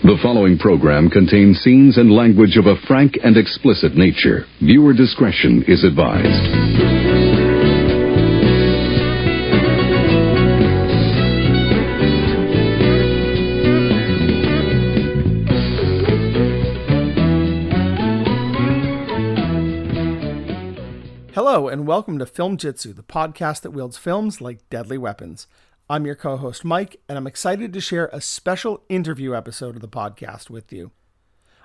The following program contains scenes and language of a frank and explicit nature. Viewer discretion is advised. Hello and welcome to Film Jitsu, the podcast that wields films like deadly weapons. I'm your co-host Mike, and I'm excited to share a special interview episode of the podcast with you.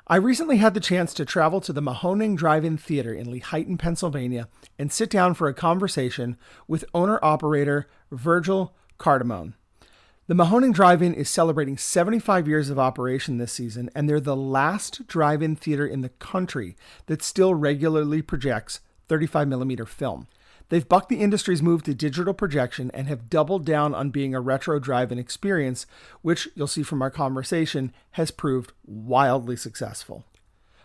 I recently had the chance to travel to the Mahoning Drive-in Theatre in Lehighton, Pennsylvania, and sit down for a conversation with owner-operator Virgil Cardamone. The Mahoning Drive-in is celebrating 75 years of operation this season, and they're the last drive-in theater in the country that still regularly projects 35mm film. They've bucked the industry's move to digital projection and have doubled down on being a retro drive-in experience, which you'll see from our conversation has proved wildly successful.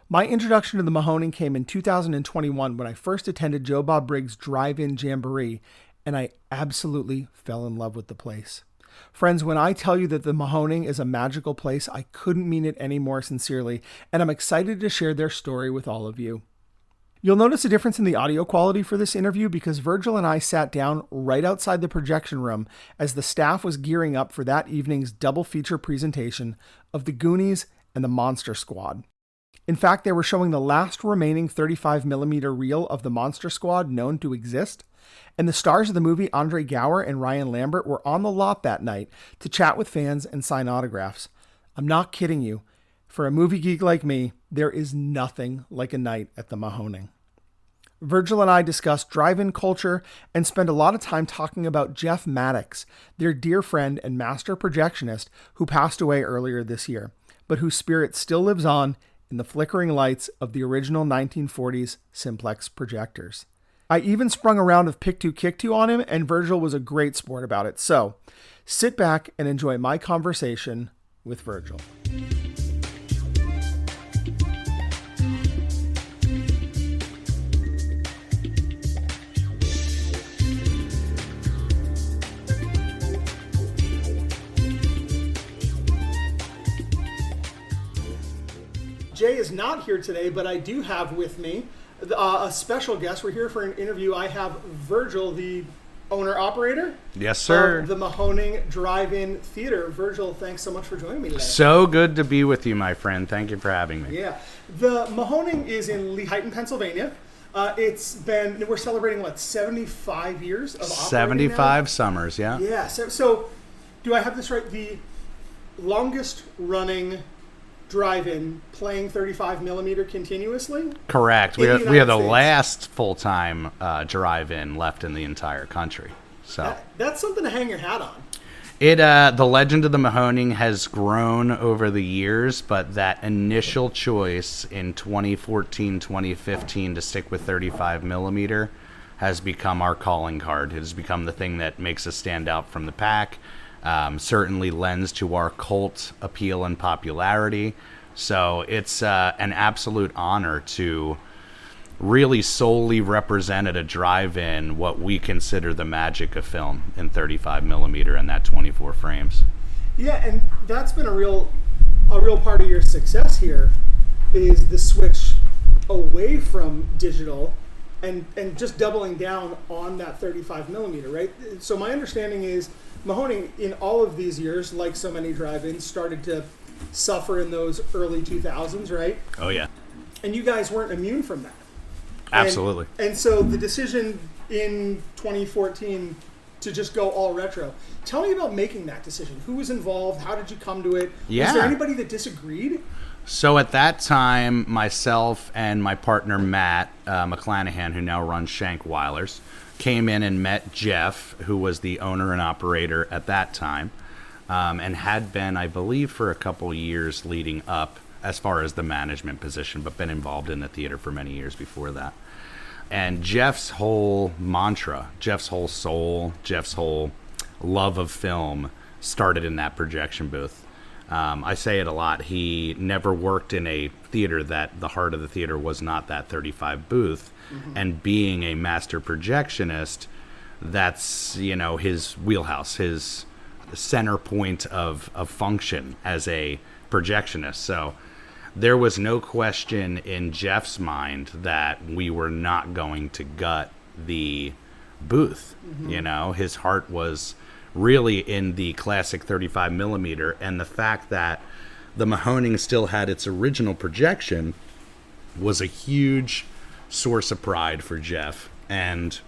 My introduction to the Mahoning came in 2021 when I first attended Joe Bob Briggs' Drive-In Jamboree, and I absolutely fell in love with the place. Friends, when I tell you that the Mahoning is a magical place, I couldn't mean it any more sincerely, and I'm excited to share their story with all of you. You'll notice a difference in the audio quality for this interview because Virgil and I sat down right outside the projection room as the staff was gearing up for that evening's double feature presentation of The Goonies and The Monster Squad. In fact, they were showing the last remaining 35mm reel of The Monster Squad known to exist, and the stars of the movie, Andre Gower and Ryan Lambert, were on the lot that night to chat with fans and sign autographs. I'm not kidding you. For a movie geek like me, there is nothing like a night at the Mahoning. Virgil and I discussed drive-in culture and spent a lot of time talking about Jeff Mattox, their dear friend and master projectionist who passed away earlier this year, but whose spirit still lives on in the flickering lights of the original 1940s simplex projectors. I even sprung a round of pick-two-kick-two on him, and Virgil was a great sport about it. So, sit back and enjoy my conversation with Virgil. Jay is not here today, but I do have with me a special guest. We're here for an interview. I have Virgil, the owner-operator. Yes, sir. Of the Mahoning Drive-in Theatre. Virgil, thanks so much for joining me today. So good to be with you, my friend. Thank you for having me. Yeah. The Mahoning is in Lehighton, Pennsylvania. We're celebrating, 75 years of operating 75 now? Summers, yeah. Yeah. So, do I have this right? The longest running drive-in playing 35mm continuously? Correct. We are the last full-time drive-in left in the entire country. So that's something to hang your hat on. The legend of the Mahoning has grown over the years, but that initial choice in 2014, 2015 to stick with 35mm has become our calling card. It has become the thing that makes us stand out from the pack. Certainly lends to our cult appeal and popularity. So it's an absolute honor to really solely represent at a drive-in what we consider the magic of film in 35mm and that 24 frames. Yeah, and that's been a real part of your success here is the switch away from digital and just doubling down on that 35mm, right? So my understanding is Mahoning, in all of these years, like so many drive-ins, started to suffer in those early 2000s, right? Oh, yeah. And you guys weren't immune from that. Absolutely. And so the decision in 2014 to just go all retro. Tell me about making that decision. Who was involved? How did you come to it? Yeah. Was there anybody that disagreed? So at that time, myself and my partner, Matt McClanahan, who now runs Shankweiler's, came in and met Jeff, who was the owner and operator at that time, and had been, I believe, for a couple years leading up as far as the management position, but been involved in the theater for many years before that. And Jeff's whole mantra, Jeff's whole soul, Jeff's whole love of film started in that projection booth. I say it a lot. He never worked in a theater that the heart of the theater was not that 35 booth. Mm-hmm. And being a master projectionist, that's, his wheelhouse, his center point of function as a projectionist. So there was no question in Jeff's mind that we were not going to gut the booth. His heart was really in the classic 35 millimeter, and the fact that the Mahoning still had its original projection was a huge source of pride for Jeff. And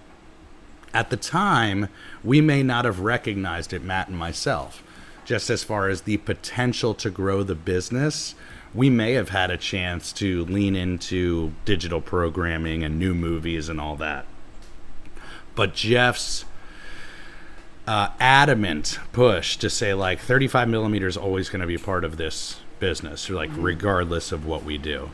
at the time, we may not have recognized it, Matt and myself, just as far as the potential to grow the business. We may have had a chance to lean into digital programming and new movies and all that. But Jeff's adamant push to say, like, 35 millimeter is always going to be part of this business, or like, regardless of what we do,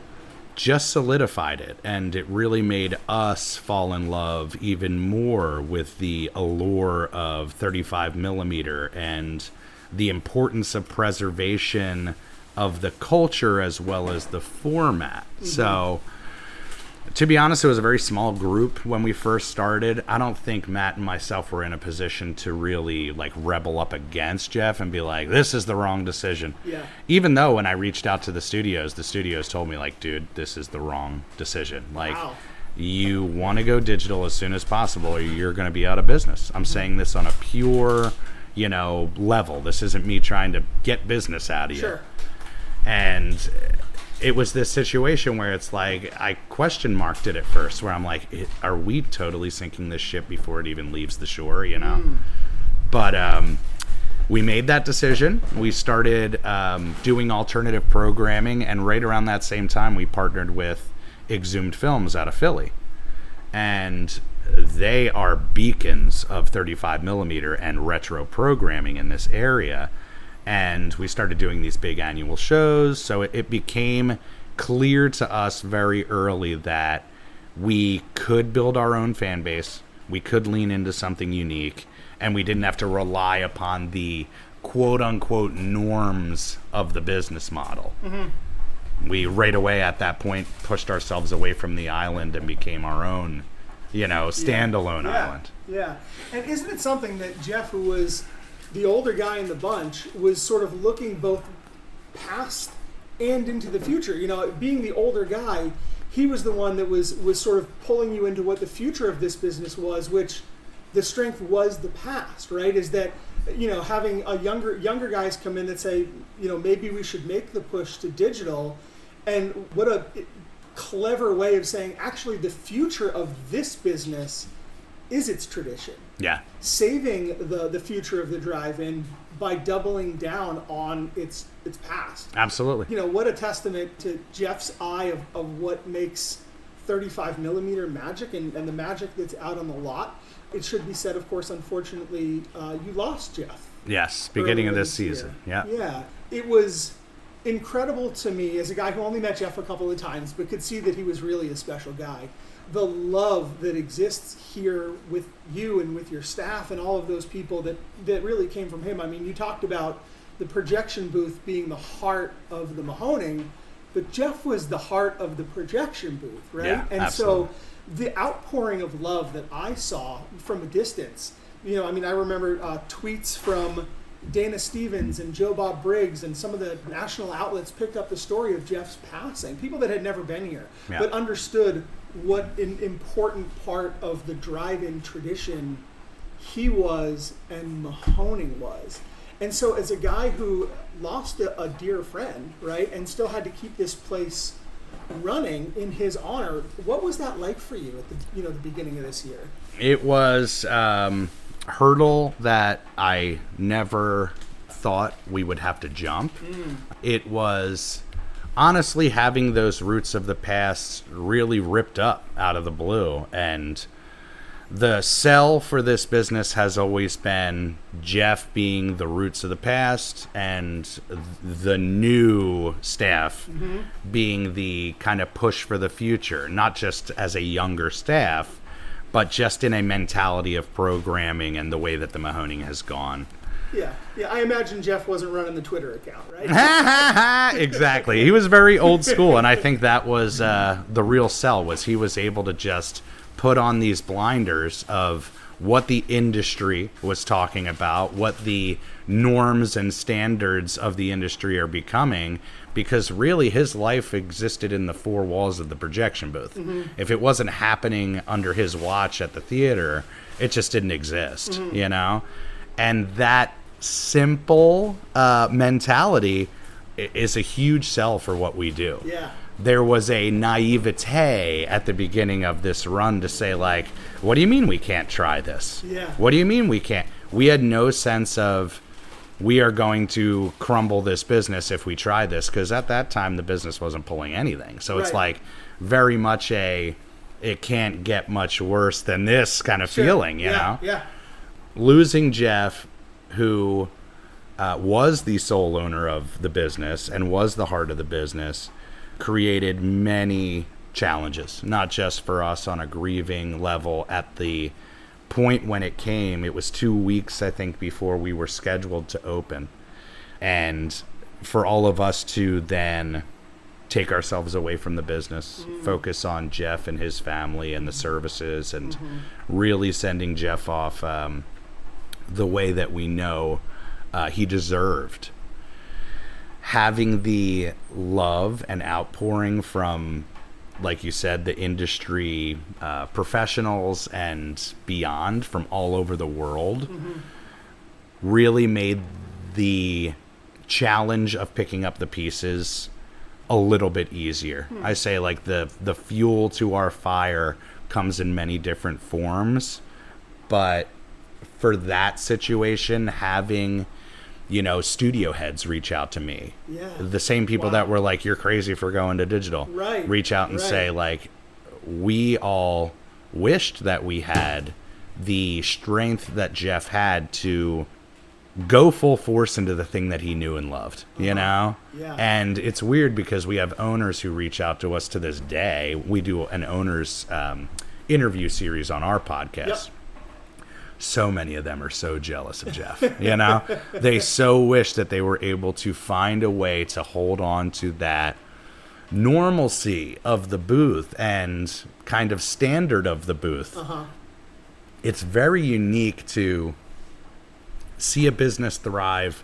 just solidified it. And it really made us fall in love even more with the allure of 35 millimeter and the importance of preservation of the culture as well as the format. So, to be honest, it was a very small group when we first started. I don't think Matt and myself were in a position to really like rebel up against Jeff and be like, this is the wrong decision. Yeah. Even though when I reached out to the studios told me, like, dude, this is the wrong decision. Like, you want to go digital as soon as possible or you're going to be out of business. I'm saying this on a pure, level. This isn't me trying to get business out of you. Sure. And it was this situation where it's like, I question marked it at first, where I'm like, are we totally sinking this ship before it even leaves the shore, But we made that decision. We started doing alternative programming, and right around that same time, we partnered with Exhumed Films out of Philly. And they are beacons of 35 millimeter and retro programming in this area. And we started doing these big annual shows. So it became clear to us very early that we could build our own fan base. We could lean into something unique. And we didn't have to rely upon the quote-unquote norms of the business model. We right away at that point pushed ourselves away from the island and became our own, standalone island. Yeah. And isn't it something that Jeff, who was the older guy in the bunch, was sort of looking both past and into the future? Being the older guy, he was the one that was sort of pulling you into what the future of this business was, which the strength was the past, right? Is that, having a younger guys come in that say, maybe we should make the push to digital. And what a clever way of saying, actually, the future of this business is its tradition. Yeah. Saving the future of the drive-in by doubling down on its past. Absolutely. What a testament to Jeff's eye of what makes 35 millimeter magic and the magic that's out on the lot. It should be said, of course, unfortunately, you lost Jeff. Yes, beginning of this season. Yeah. Yeah. It was incredible to me, as a guy who only met Jeff a couple of times, but could see that he was really a special guy. The love that exists here with you and with your staff and all of those people that really came from him. I mean, you talked about the projection booth being the heart of the Mahoning, but Jeff was the heart of the projection booth, right? Yeah, and absolutely. So the outpouring of love that I saw from a distance, I remember tweets from Dana Stevens and Joe Bob Briggs, and some of the national outlets picked up the story of Jeff's passing. People that had never been here, but understood what an important part of the drive-in tradition he was and Mahoning was. And so as a guy who lost a dear friend, right, and still had to keep this place running in his honor, what was that like for you at the beginning of this year? It was hurdle that I never thought we would have to jump. It was honestly having those roots of the past really ripped up out of the blue, and the sell for this business has always been Jeff being the roots of the past and the new staff being the kind of push for the future, not just as a younger staff, but just in a mentality of programming and the way that the Mahoning has gone. Yeah. I imagine Jeff wasn't running the Twitter account, right? Exactly. He was very old school, and I think that was the real sell, was he was able to just put on these blinders of what the industry was talking about, what the norms and standards of the industry are becoming, because really his life existed in the four walls of the projection booth. If it wasn't happening under his watch at the theater, it just didn't exist, you know? And that simple mentality is a huge sell for what we do. Yeah. There was a naivete at the beginning of this run to say, like, what do you mean we can't try this? Yeah. What do you mean we can't? We had no sense of, we are going to crumble this business if we try this, because at that time the business wasn't pulling anything. So it's like very much it can't get much worse than this kind of feeling, you know? Yeah. Losing Jeff, who was the sole owner of the business and was the heart of the business, created many challenges, not just for us on a grieving level. At the point when it came, it was 2 weeks, I think, before we were scheduled to open. And for all of us to then take ourselves away from the business, focus on Jeff and his family and the services, and really sending Jeff off the way that we know he deserved. Having the love and outpouring from, like you said, the industry professionals and beyond from all over the world really made the challenge of picking up the pieces a little bit easier. I say, like, the fuel to our fire comes in many different forms, but for that situation, having, you know, studio heads reach out to me. Yeah. The same people that were like, you're crazy for going to digital. Right. Reach out and say, like, we all wished that we had the strength that Jeff had to go full force into the thing that he knew and loved, you know? Yeah. And it's weird because we have owners who reach out to us to this day. We do an owner's interview series on our podcast. Yep. So many of them are so jealous of Jeff, you know? They so wish that they were able to find a way to hold on to that normalcy of the booth and kind of standard of the booth. It's very unique to see a business thrive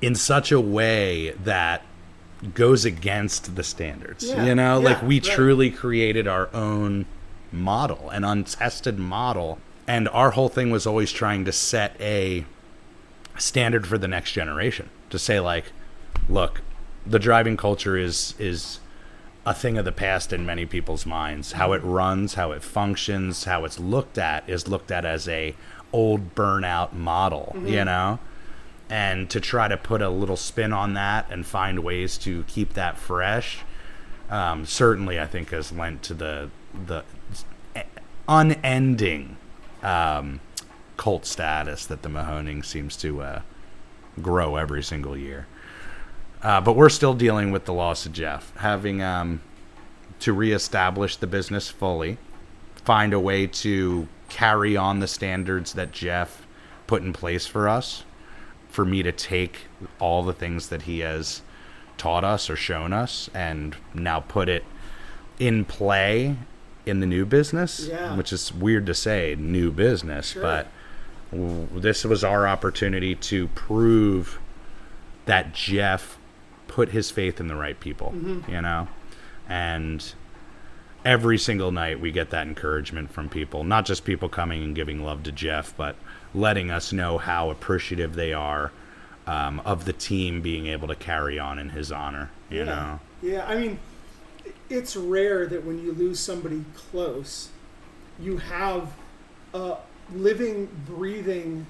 in such a way that goes against the standards, you know? Like, we truly created our own model, an untested model. And our whole thing was always trying to set a standard for the next generation, to say, like, look, the driving culture is a thing of the past in many people's minds. How it runs, how it functions, how it's looked at is looked at as a old burnout model, you know? And to try to put a little spin on that and find ways to keep that fresh, certainly I think has lent to the unending cult status that the Mahoning seems to grow every single year. But we're still dealing with the loss of Jeff, having to reestablish the business fully, find a way to carry on the standards that Jeff put in place for us, for me to take all the things that he has taught us or shown us and now put it in play in the new business, which is weird to say, new business, but this was our opportunity to prove that Jeff put his faith in the right people, you know? And every single night we get that encouragement from people, not just people coming and giving love to Jeff, but letting us know how appreciative they are of the team being able to carry on in his honor, you know? Yeah, I mean, it's rare that when you lose somebody close, you have a living, breathing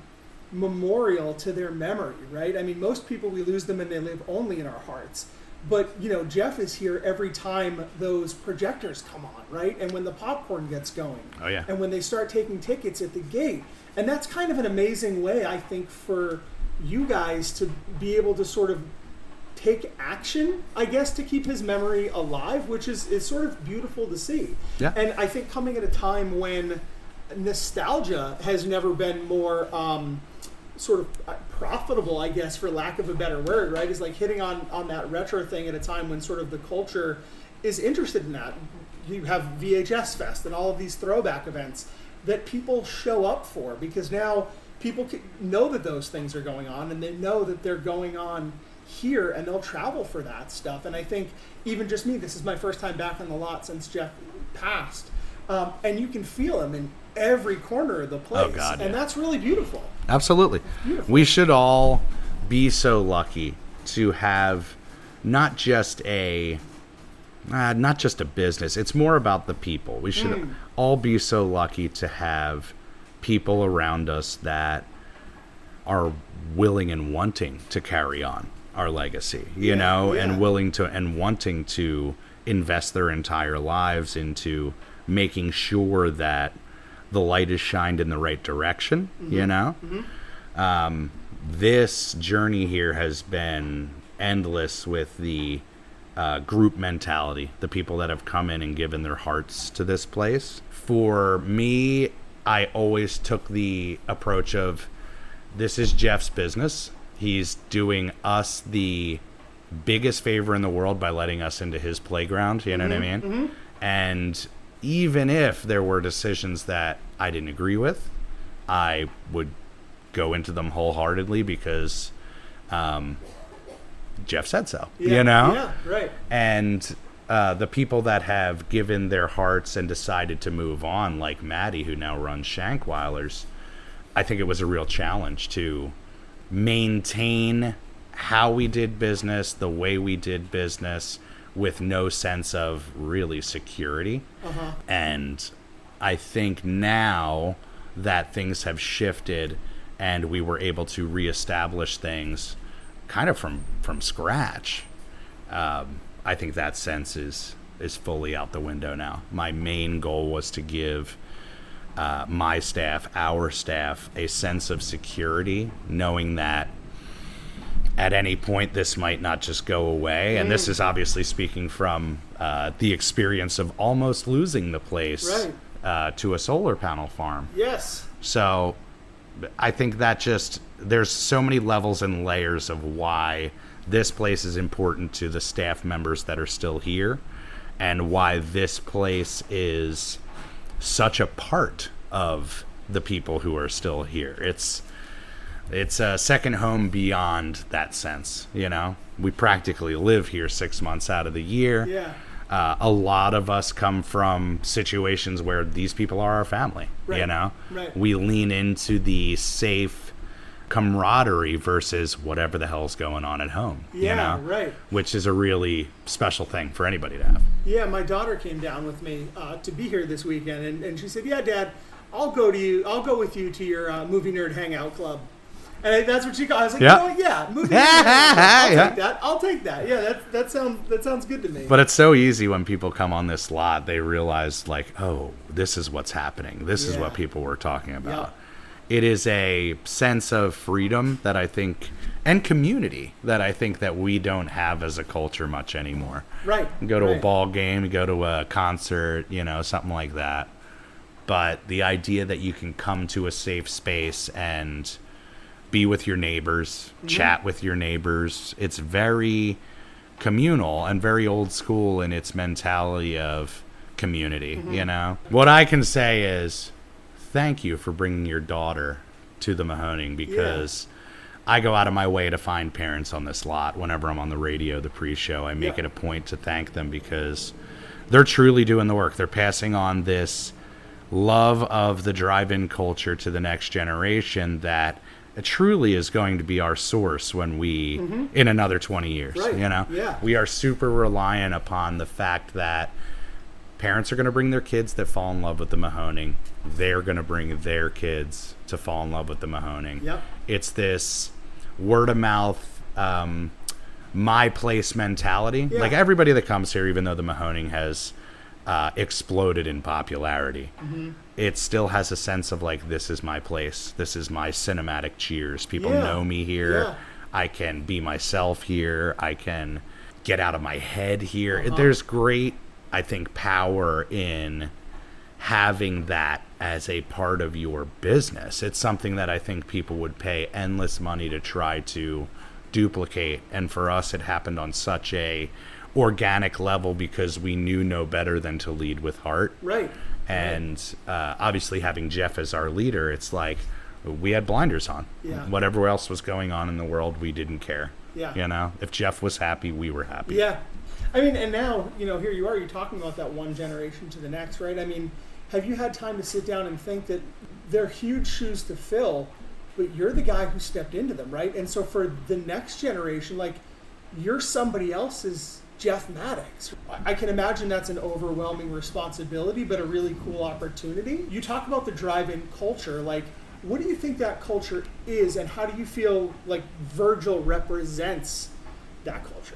memorial to their memory, right? I mean, most people, we lose them and they live only in our hearts. But, you know, Jeff is here every time those projectors come on, right? And when the popcorn gets going. Oh, yeah. And when they start taking tickets at the gate. And that's kind of an amazing way, I think, for you guys to be able to sort of take action, I guess, to keep his memory alive, which is sort of beautiful to see. Yeah. And I think coming at a time when nostalgia has never been more sort of profitable, I guess, for lack of a better word, right? Is like hitting on that retro thing at a time when sort of the culture is interested in that. You have VHS Fest and all of these throwback events that people show up for, because now people know that those things are going on, and they know that they're going on here, and they'll travel for that stuff. And I think even just me, this is my first time back on the lot since Jeff passed, and you can feel him in every corner of the place. Oh, God, and that's really beautiful. Absolutely. Beautiful. We should all be so lucky to have not just a business. It's more about the people. We should all be so lucky to have people around us that are willing and wanting to carry on our legacy, you know, and willing to and wanting to invest their entire lives into making sure that the light is shined in the right direction, you know? This journey here has been endless with the group mentality, the people that have come in and given their hearts to this place. For me, I always took the approach of, this is Jeff's business. He's doing us the biggest favor in the world by letting us into his playground, you know what I mean? And even if there were decisions that I didn't agree with, I would go into them wholeheartedly because Jeff said so, you know? Yeah, right. And the people that have given their hearts and decided to move on, like Maddie, who now runs Shankweiler's, I think it was a real challenge to maintain how we did business, the way we did business, with no sense of really security. And I think now that things have shifted and we were able to reestablish things kind of from scratch, I think that sense is fully out the window now. My main goal was to give my staff, our staff, a sense of security, knowing that at any point this might not just go away. And this is obviously speaking from the experience of almost losing the place to a solar panel farm. Yes. So I think that there's so many levels and layers of why this place is important to the staff members that are still here, and why this place is such a part of the people who are still here. It's a second home beyond that sense, you know? We practically live here 6 months out of the year. Yeah. A lot of us come from situations where these people are our family, you know? Right. We lean into the safe camaraderie versus whatever the hell's going on at home, you know? Right. Which is a really special thing for anybody to have. Yeah, my daughter came down with me to be here this weekend, and she said, "Yeah, Dad, I'll go with you to your movie nerd hangout club." And that's what she called. I was like, Yeah. "You know what? Yeah, movie nerd hangout club. I'll take that. Yeah, that sounds good to me." But it's so easy when people come on this lot, they realize, like, oh, this is what's happening. This is what people were talking about. It is a sense of freedom that I think, and community that I think that we don't have as a culture much anymore. Right. You go to a ball game, you go to a concert, you know, something like that. But the idea that you can come to a safe space and be with your neighbors, chat with your neighbors, it's very communal and very old school in its mentality of community, you know? What I can say is, thank you for bringing your daughter to the Mahoning, because I go out of my way to find parents on this lot. Whenever I'm on the radio, the pre-show, I make it a point to thank them, because they're truly doing the work. They're passing on this love of the drive-in culture to the next generation that it truly is going to be our source when we, in another 20 years, you know? Yeah. We are super reliant upon the fact that parents are going to bring their kids that fall in love with the Mahoning. They're going to bring their kids to fall in love with the Mahoning. Yep. It's this word of mouth, my place mentality. Yeah. Like everybody that comes here, even though the Mahoning has exploded in popularity, it still has a sense of like, this is my place. This is my cinematic Cheers. People know me here. Yeah. I can be myself here. I can get out of my head here. There's great, I think, power in having that as a part of your business. It's something that I think people would pay endless money to try to duplicate. And for us, it happened on such a organic level because we knew no better than to lead with heart. Right. And obviously having Jeff as our leader, it's like, we had blinders on. Yeah. Whatever else was going on in the world, we didn't care. Yeah. You know, if Jeff was happy, we were happy. Yeah. I mean, and now, here you are, you're talking about that one generation to the next, right? I mean, have you had time to sit down and think that they're huge shoes to fill, but you're the guy who stepped into them, right? And so for the next generation, like, you're somebody else's Jeff Mattox. I can imagine that's an overwhelming responsibility, but a really cool opportunity. You talk about the drive-in culture, like, what do you think that culture is, and how do you feel like Virgil represents that culture?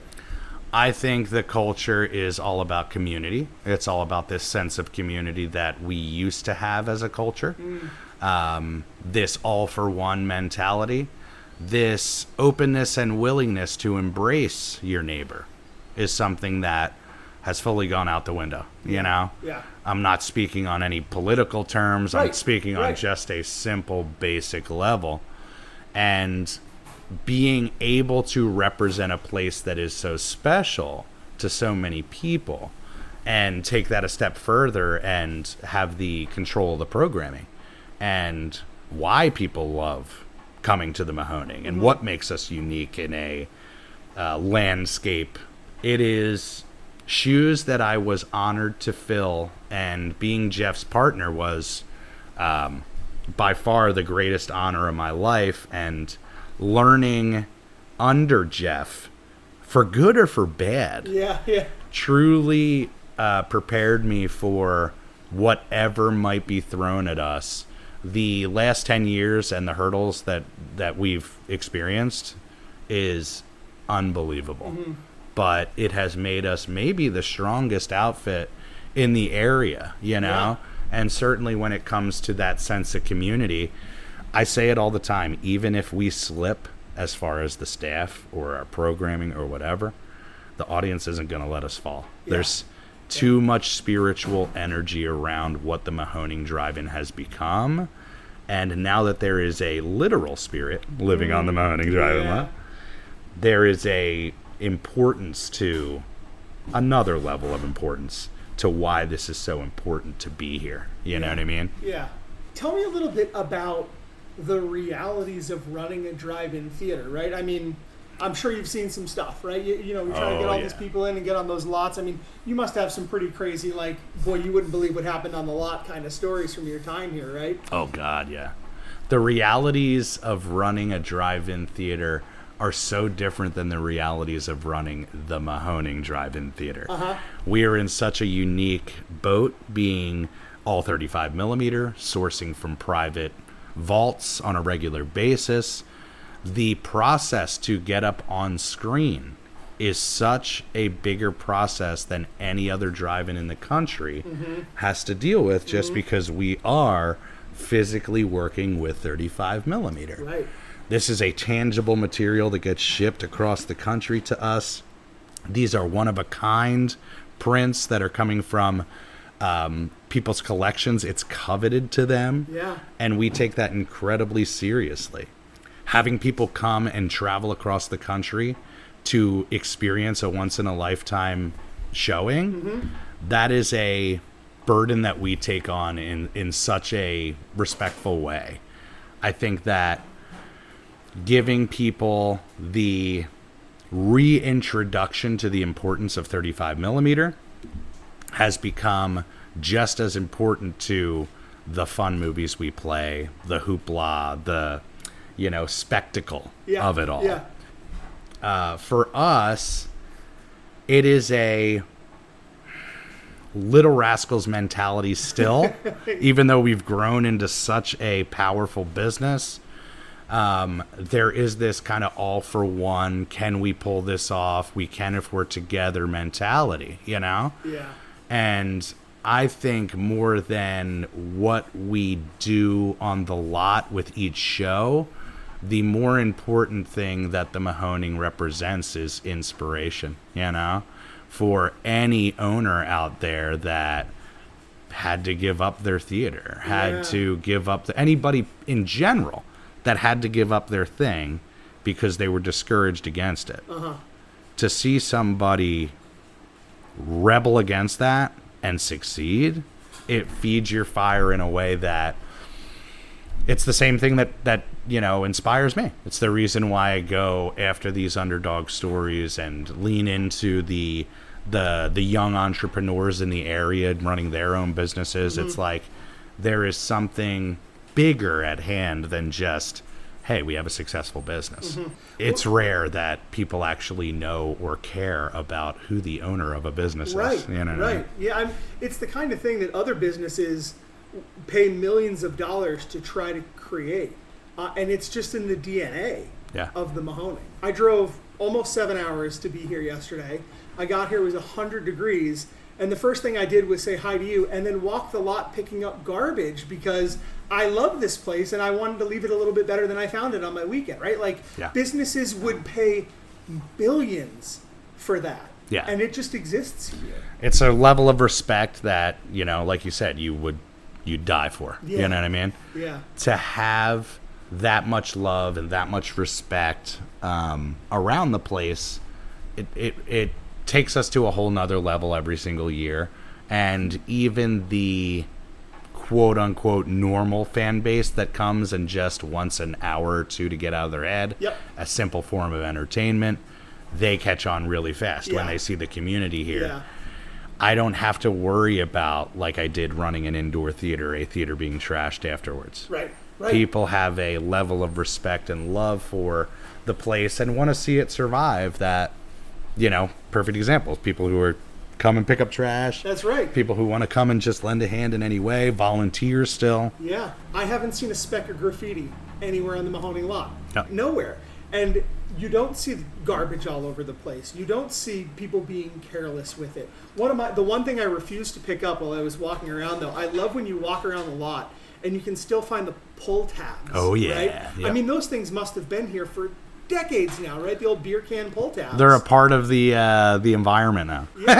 I think the culture is all about community. It's all about this sense of community that we used to have as a culture. This all-for-one mentality, this openness and willingness to embrace your neighbor is something that has fully gone out the window, you know? Yeah. I'm not speaking on any political terms. Right. I'm speaking on just a simple, basic level. And being able to represent a place that is so special to so many people and take that a step further and have the control of the programming and why people love coming to the Mahoning and what makes us unique in a landscape. It is shoes that I was honored to fill, and being Jeff's partner was by far the greatest honor of my life. And learning under Jeff, for good or for bad, truly prepared me for whatever might be thrown at us. The last 10 years and the hurdles that we've experienced is unbelievable. But it has made us maybe the strongest outfit in the area, you know? Yeah. And certainly when it comes to that sense of community, I say it all the time, even if we slip as far as the staff or our programming or whatever, the audience isn't going to let us fall. Yeah. There's too much spiritual energy around what the Mahoning Drive-in has become. And now that there is a literal spirit living on the Mahoning Drive-in lot, there is a importance to another level of importance to why this is so important to be here. You know what I mean? Yeah. Tell me a little bit about the realities of running a drive-in theater, right? I mean, I'm sure you've seen some stuff, right? You're trying to get all these people in and get on those lots. I mean, you must have some pretty crazy, like, boy, you wouldn't believe what happened on the lot kind of stories from your time here, right? Oh, God, yeah. The realities of running a drive-in theater are so different than the realities of running the Mahoning Drive-in Theatre. We are in such a unique boat, being all 35 millimeter, sourcing from private vaults on a regular basis. The process to get up on screen is such a bigger process than any other drive-in in the country has to deal with, just because we are physically working with 35 millimeter. Right. This is a tangible material that gets shipped across the country to us. These are one-of-a-kind prints that are coming from people's collections. It's coveted to them. Yeah. And we take that incredibly seriously. Having people come and travel across the country to experience a once-in-a-lifetime showing, that is a burden that we take on in such a respectful way. I think that giving people the reintroduction to the importance of 35 millimeter has become just as important to the fun movies we play, the hoopla, the spectacle of it all. For us, it is a Little Rascals mentality still, even though we've grown into such a powerful business. There is this kind of all for one, can we pull this off? We can if we're together mentality, Yeah. And I think more than what we do on the lot with each show, the more important thing that the Mahoning represents is inspiration, for any owner out there that had to give up their theater, had to give up anybody in general that had to give up their thing because they were discouraged against it. To see somebody rebel against that and succeed, it feeds your fire in a way that it's the same thing that inspires me. It's the reason why I go after these underdog stories and lean into the young entrepreneurs in the area running their own businesses. It's like there is something bigger at hand than just, hey, we have a successful business. It's rare that people actually know or care about who the owner of a business is. Right. Yeah, it's the kind of thing that other businesses pay millions of dollars to try to create. And it's just in the DNA of the Mahoning. I drove almost 7 hours to be here yesterday. I got here, it was 100 degrees. And the first thing I did was say hi to you and then walk the lot picking up garbage because I love this place and I wanted to leave it a little bit better than I found it on my weekend, right? Like businesses would pay billions for that. Yeah. And it just exists here. It's a level of respect that, like you said, you'd die for. Yeah. You know what I mean? Yeah. To have that much love and that much respect around the place, it takes us to a whole nother level every single year. And even the quote unquote normal fan base that comes and just wants an hour or two to get out of their head, a simple form of entertainment, they catch on really fast when they see the community here. Yeah. I don't have to worry about, like I did running an indoor theater, a theater being trashed afterwards. Right. People have a level of respect and love for the place and want to see it survive that, perfect examples. People who are come and pick up trash. That's right. People who want to come and just lend a hand in any way. Volunteers still. Yeah. I haven't seen a speck of graffiti anywhere on the Mahoning lot. No. Nowhere. And you don't see garbage all over the place. You don't see people being careless with it. The one thing I refused to pick up while I was walking around, though, I love when you walk around the lot and you can still find the pull tabs. Oh, yeah. Right? Yep. I mean, those things must have been here for decades now, right? The old beer can pull tabs. They're a part of the environment now. Yeah,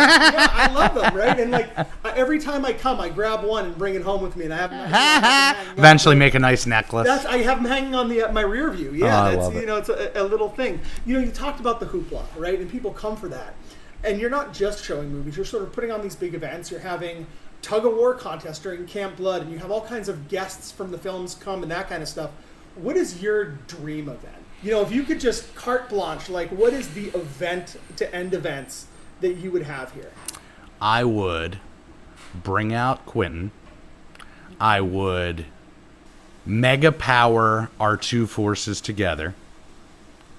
I love them, right? And every time I come, I grab one and bring it home with me, and I have them eventually make a nice necklace. I have them hanging on my rear view. Yeah, I love it. It's a little thing. You talked about the hoopla, right? And people come for that. And you're not just showing movies. You're sort of putting on these big events. You're having tug-of-war contests during Camp Blood, and you have all kinds of guests from the films come and that kind of stuff. What is your dream event? If you could just carte blanche, what is the event to end events that you would have here? I would bring out Quentin. I would mega power our two forces together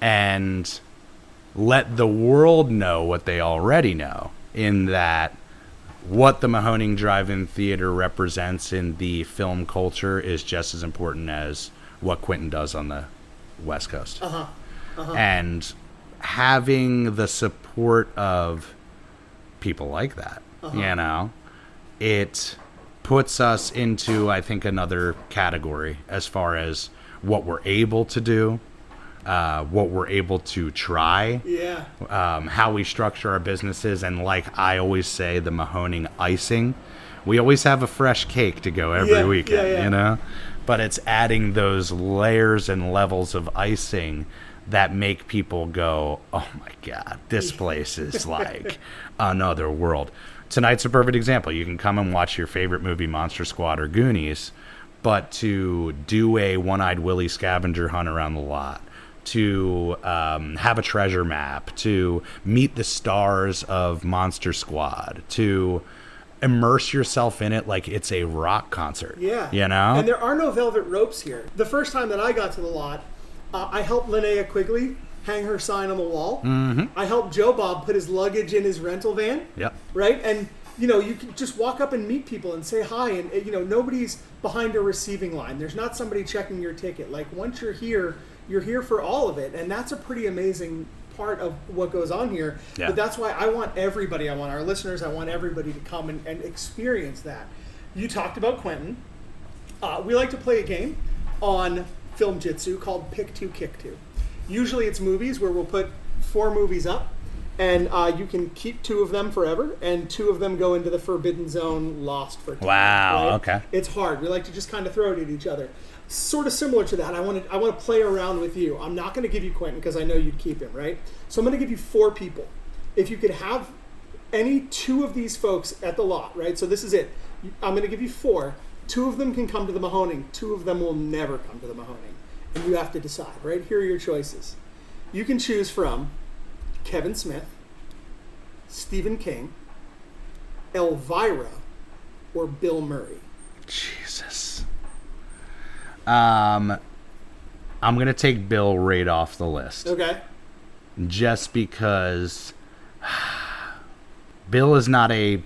and let the world know what they already know, in that what the Mahoning Drive-in Theatre represents in the film culture is just as important as what Quentin does on the West Coast. And having the support of people like that, it puts us into, I think, another category as far as what we're able to do, what we're able to try, how we structure our businesses, and like I always say, the Mahoning icing. We always have a fresh cake to go every weekend, But it's adding those layers and levels of icing that make people go, oh my God, this place is like another world. Tonight's a perfect example. You can come and watch your favorite movie, Monster Squad or Goonies, but to do a one-eyed Willie scavenger hunt around the lot, to have a treasure map, to meet the stars of Monster Squad, to immerse yourself in it like it's a rock concert. Yeah. And there are no velvet ropes here. The first time that I got to the lot, I helped Linnea Quigley hang her sign on the wall. I helped Joe Bob put his luggage in his rental van. Right? And, you can just walk up and meet people and say hi. And, nobody's behind a receiving line. There's not somebody checking your ticket. Once you're here for all of it. And that's a pretty amazing part of what goes on here. But that's why I want everybody, I want our listeners, I want everybody to come and experience that. You talked about Quentin. We like to play a game on Film Jitsu called Pick Two, Kick Two. Usually it's movies where we'll put 4 movies up and you can keep 2 of them forever and 2 of them go into the forbidden zone, lost for time. Wow, right? Okay. It's hard. We like to just kind of throw it at each other. Sort of similar to that, I want to play around with you. I'm not going to give you Quentin because I know you'd keep him, right? So I'm going to give you 4 people. If you could have any 2 of these folks at the lot, right? So this is it. I'm going to give you 4. 2 of them can come to the Mahoning. 2 of them will never come to the Mahoning. And you have to decide, right? Here are your choices. You can choose from Kevin Smith, Stephen King, Elvira, or Bill Murray. Jesus. I'm going to take Bill right off the list. Okay. Just because Bill is not a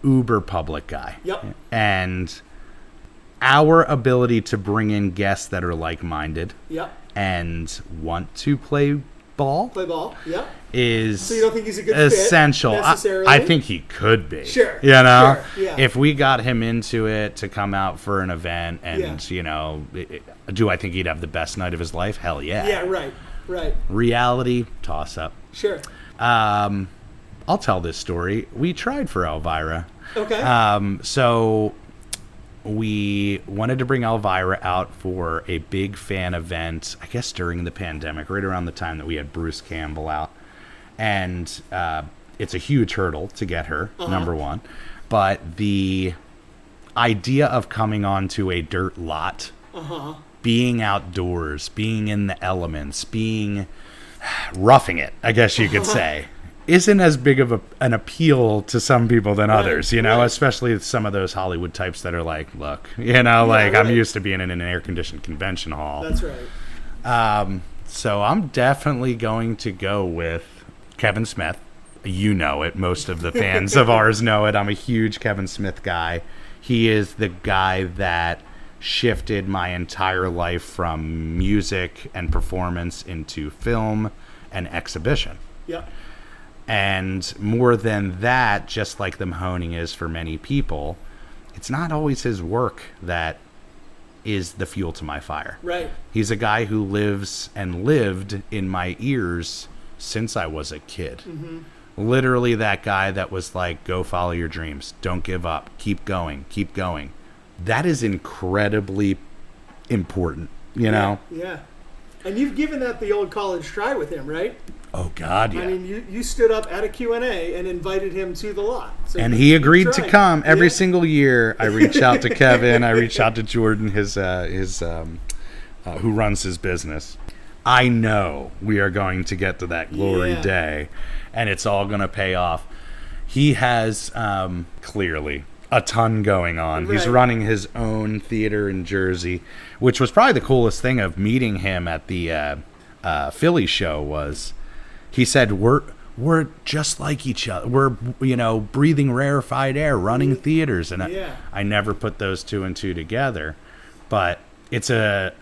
uber public guy. Yep. And our ability to bring in guests that are like-minded Yep. and want to play ball Yep. is so you don't think he's a good essential. fit necessarily? I think he could be. Sure. You know, Sure. Yeah. if we got him into it to come out for an event and, Yeah. you know, do I think he'd have the best night of his life? Hell yeah. Yeah, right. Reality, toss up. Sure. I'll tell this story. We tried for Elvira. Okay. So we wanted to bring Elvira out for a big fan event, I guess during the pandemic, right around the time that we had Bruce Campbell out. And it's a huge hurdle to get her, number one. But the idea of coming onto a dirt lot, being outdoors, being in the elements, roughing it, I guess you could say, isn't as big of an appeal to some people than others, you know, especially some of those Hollywood types that are like, look, you know, I'm used to being in an air-conditioned convention hall. That's right. So I'm definitely going to go with Kevin Smith. You know it. Most of the fans of ours know it. I'm a huge Kevin Smith guy. He is the guy that shifted my entire life from music and performance into film and exhibition. Yep. And more than that, just like the Mahoning is for many people, it's not always his work that is the fuel to my fire. Right. He's a guy who lives and lived in my ears since I was a kid. Mm-hmm. Literally that guy that was like, go follow your dreams. Don't give up. Keep going. Keep going. That is incredibly important, you know? Yeah. And you've given that the old college try with him, right? Oh, God, yeah. I mean, you stood up at a Q&A and invited him to the lot. So and he agreed to come every single year. I reach out to Kevin. I reach out to Jordan, his who runs his business. I know we are going to get to that glory day, and it's all going to pay off. He has clearly a ton going on. Right. He's running his own theater in Jersey, which was probably the coolest thing of meeting him at the Philly show was he said, we're just like each other. We're, breathing rarefied air, running theaters. And I never put those 2 and 2 together. But it's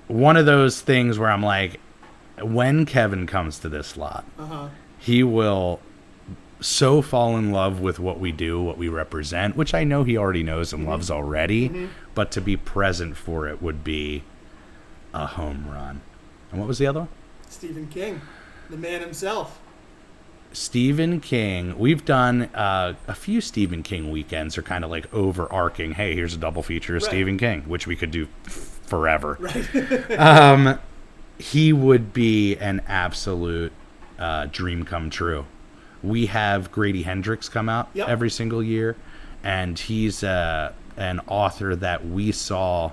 one of those things where I'm like, when Kevin comes to this lot, he will so fall in love with what we do, what we represent, which I know he already knows and loves already. But to be present for it would be a home run. And what was the other one? Stephen King, the man himself. Stephen King. We've done a few Stephen King weekends are kind of like overarching, hey, here's a double feature of Stephen King, which we could do forever. Right. He would be an absolute dream come true. We have Grady Hendrix come out every single year, and he's an author that we saw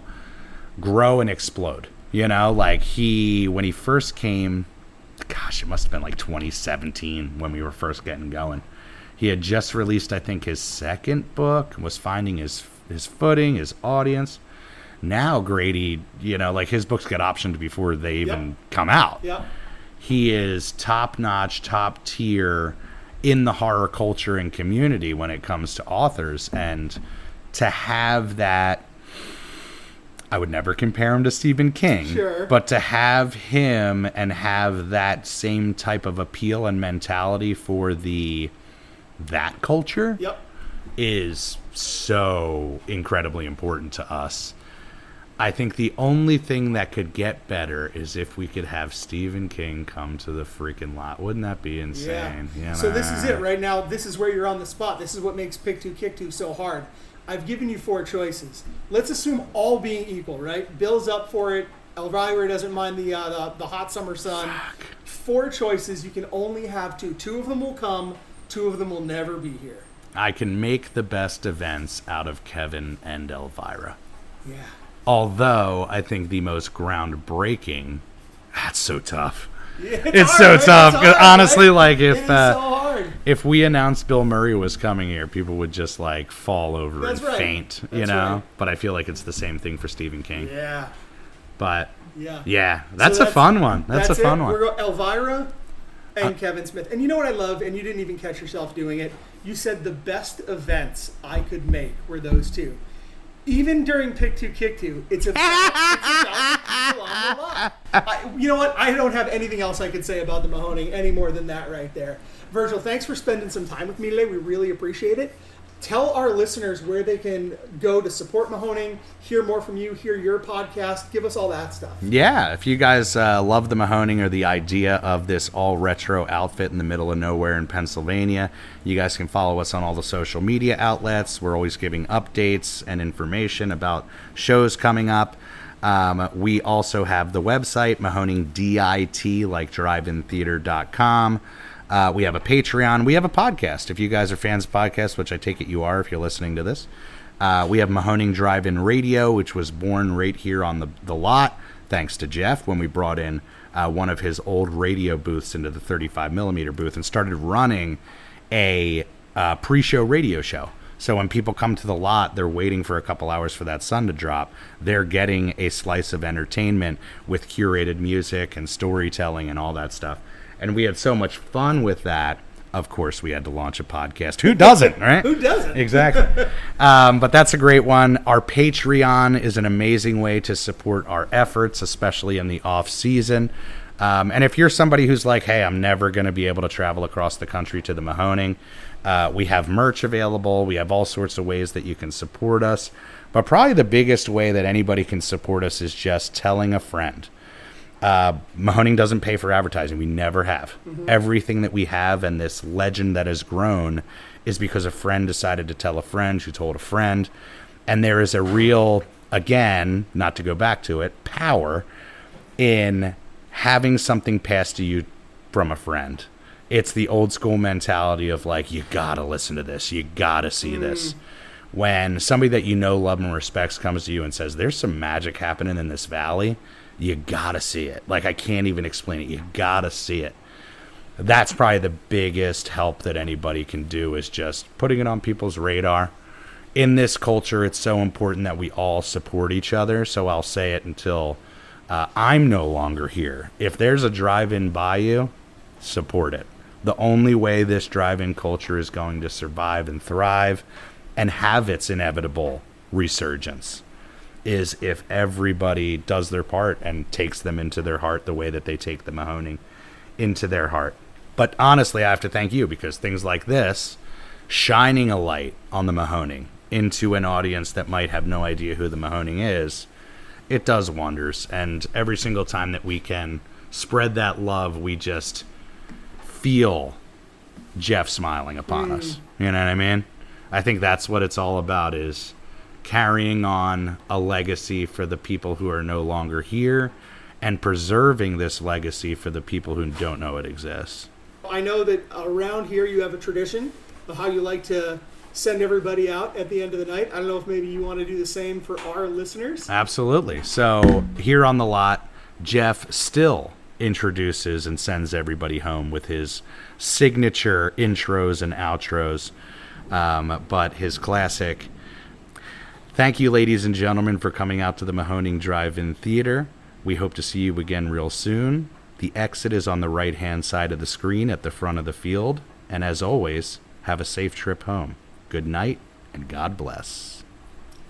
grow and explode. You know, like when he first came, gosh, it must have been like 2017 when we were first getting going. He had just released, I think, his second book, was finding his footing, his audience. Now Grady, his books get optioned before they even come out. Yep. He is top-notch, top-tier in the horror culture and community when it comes to authors. And to have that, I would never compare him to Stephen King, but to have him and have that same type of appeal and mentality for that culture is so incredibly important to us. I think the only thing that could get better is if we could have Stephen King come to the freaking lot. Wouldn't that be insane? Yeah. So this is it right now. This is where you're on the spot. This is what makes Pick 2, Kick 2 so hard. I've given you 4 choices. Let's assume all being equal, right? Bill's up for it. Elvira doesn't mind the hot summer sun. Fuck. 4 choices. You can only have 2. 2 of them will come. 2 of them will never be here. I can make the best events out of Kevin and Elvira. Yeah. Although I think the most groundbreaking, that's so tough. Yeah, It's hard, so right? tough. It's hard, Honestly, right? like It is so hard. if we announced Bill Murray was coming here, people would just like fall over That's and right. faint, That's know? right. But I feel like it's the same thing for Stephen King. Yeah. But Yeah. that's a fun one. That's a fun one. We're going Elvira and Kevin Smith. And you know what I love, and you didn't even catch yourself doing it, you said the best events I could make were those two. Even during Pick Two, Kick Two, it's about people on the lot. You know what? I don't have anything else I could say about the Mahoning any more than that right there. Virgil, thanks for spending some time with me today. We really appreciate it. Tell our listeners where they can go to support Mahoning, hear more from you, hear your podcast, give us all that stuff. Yeah, if you guys love the Mahoning or the idea of this all-retro outfit in the middle of nowhere in Pennsylvania, you guys can follow us on all the social media outlets. We're always giving updates and information about shows coming up. We also have the website, Mahoning DIT, like drive-in-theatre.com. We have a Patreon. We have a podcast. If you guys are fans of podcasts, which I take it you are if you're listening to this, we have Mahoning Drive-in Radio, which was born right here on the lot, thanks to Jeff, when we brought in one of his old radio booths into the 35mm booth and started running a pre-show radio show. So when people come to the lot, they're waiting for a couple hours for that sun to drop. They're getting a slice of entertainment with curated music and storytelling and all that stuff. And we had so much fun with that. Of course, we had to launch a podcast. Who doesn't, right? Who doesn't? Exactly. But that's a great one. Our Patreon is an amazing way to support our efforts, especially in the off season. And if you're somebody who's like, hey, I'm never going to be able to travel across the country to the Mahoning, we have merch available. We have all sorts of ways that you can support us. But probably the biggest way that anybody can support us is just telling a friend. Mahoning doesn't pay for advertising. We never have. Mm-hmm. Everything that we have and this legend that has grown is because a friend decided to tell a friend who told a friend. And there is a real, again, not to go back to it, power in having something passed to you from a friend. It's the old school mentality of like, you gotta listen to this. You gotta see this. When somebody that you know, love, and respects comes to you and says, there's some magic happening in this valley, you gotta see it. Like, I can't even explain it. You gotta see it. That's probably the biggest help that anybody can do, is just putting it on people's radar. In this culture, it's so important that we all support each other. So I'll say it until I'm no longer here. If there's a drive-in by you, support it. The only way this drive-in culture is going to survive and thrive and have its inevitable resurgence is if everybody does their part and takes them into their heart the way that they take the Mahoning into their heart. But honestly, I have to thank you, because things like this, shining a light on the Mahoning into an audience that might have no idea who the Mahoning is, it does wonders. And every single time that we can spread that love, we just feel Jeff smiling upon us. You know what I mean? I think that's what it's all about, is carrying on a legacy for the people who are no longer here and preserving this legacy for the people who don't know it exists. I know that around here you have a tradition of how you like to send everybody out at the end of the night. I don't know if maybe you want to do the same for our listeners. Absolutely. So here on the lot, Jeff still introduces and sends everybody home with his signature intros and outros, but his classic, thank you, ladies and gentlemen, for coming out to the Mahoning Drive-in Theatre. We hope to see you again real soon. The exit is on the right-hand side of the screen at the front of the field. And as always, have a safe trip home. Good night, and God bless.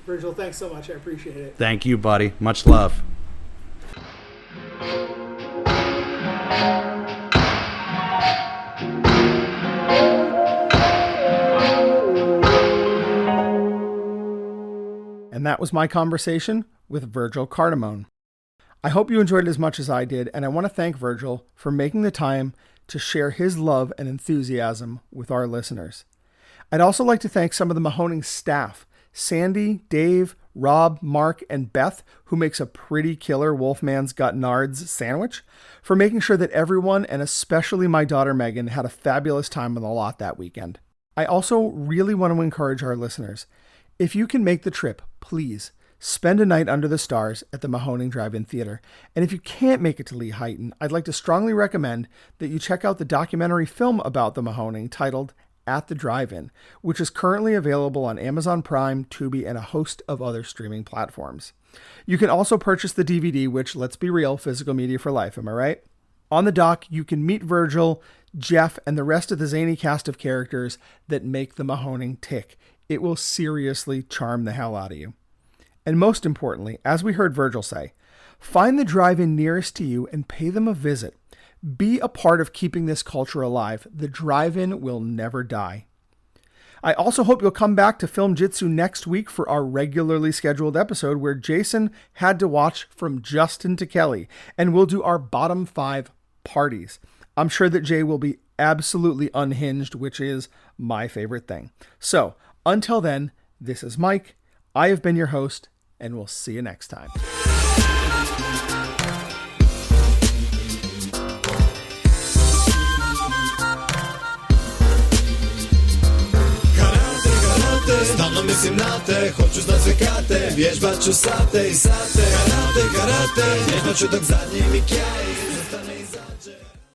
Virgil, thanks so much. I appreciate it. Thank you, buddy. Much love. And that was my conversation with Virgil Cardamone. I hope you enjoyed it as much as I did, and I want to thank Virgil for making the time to share his love and enthusiasm with our listeners. I'd also like to thank some of the Mahoning staff, Sandy, Dave, Rob, Mark, and Beth, who makes a pretty killer Wolfman's Got Nards sandwich, for making sure that everyone, and especially my daughter Megan, had a fabulous time on the lot that weekend. I also really want to encourage our listeners, if you can make the trip, please spend a night under the stars at the Mahoning Drive-in Theatre. And if you can't make it to Lehighton, I'd like to strongly recommend that you check out the documentary film about the Mahoning titled At the Drive-In, which is currently available on Amazon Prime, Tubi, and a host of other streaming platforms. You can also purchase the DVD, which, let's be real, physical media for life, am I right? On the dock, you can meet Virgil, Jeff, and the rest of the zany cast of characters that make the Mahoning tick. It will seriously charm the hell out of you. And most importantly, as we heard Virgil say, find the drive-in nearest to you and pay them a visit. Be a part of keeping this culture alive. The drive-in will never die. I also hope you'll come back to Film Jitsu next week for our regularly scheduled episode where Jason had to watch From Justin to Kelly, and we'll do our bottom 5 parties. I'm sure that Jay will be absolutely unhinged, which is my favorite thing. So, until then, this is Mike. I have been your host, and we'll see you next time. Stalno mislim na te, hoću znat sve kate, vježbat ću sate i sate. Karate, vježbat ću dok zadnji mi kjaj.